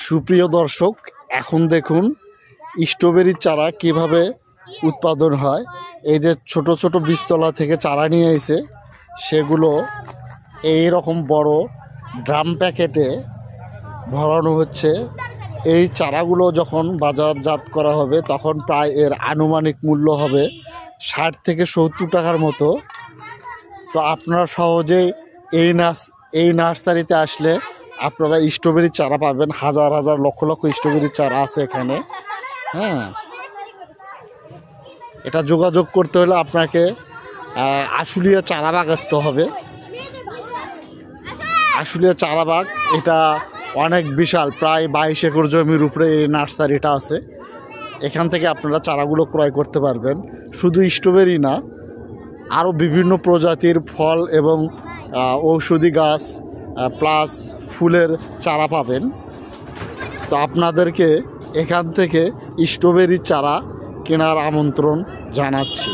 সুপ্রিয় দর্শক, এখন দেখুন স্ট্রবেরির চারা কিভাবে উৎপাদন হয়। এই যে ছোট ছোট বীজতলা থেকে চারা নিয়ে এসে সেগুলো এই রকম বড় ড্রাম প্যাকেটে ভরানো হচ্ছে। এই চারাগুলো যখন বাজারজাত করা হবে তখন প্রায় এর আনুমানিক মূল্য হবে 60 থেকে 70 টাকার মতো। তো আপনারা সহজেই এই নার্সারিতে আসলে আপনারা স্ট্রবেরির চারা পাবেন। হাজার হাজার লক্ষ লক্ষ স্ট্রবেরির চারা আছে এখানে। হ্যাঁ, এটা যোগাযোগ করতে হলে আপনাকে আশুলিয়া চারাবাগ আসতে হবে। আশুলিয়া চারাবাগ এটা অনেক বিশাল, প্রায় 22 একর জমির উপরে এই নার্সারিটা আছে। এখান থেকে আপনারা চারাগুলো ক্রয় করতে পারবেন। শুধু স্ট্রবেরি না, আরও বিভিন্ন প্রজাতির ফল এবং ঔষধি গাছ প্লাস ফুলের চারা পাবেন। তো আপনাদেরকে এখান থেকে স্ট্রবেরির চারা কেনার আমন্ত্রণ জানাচ্ছি।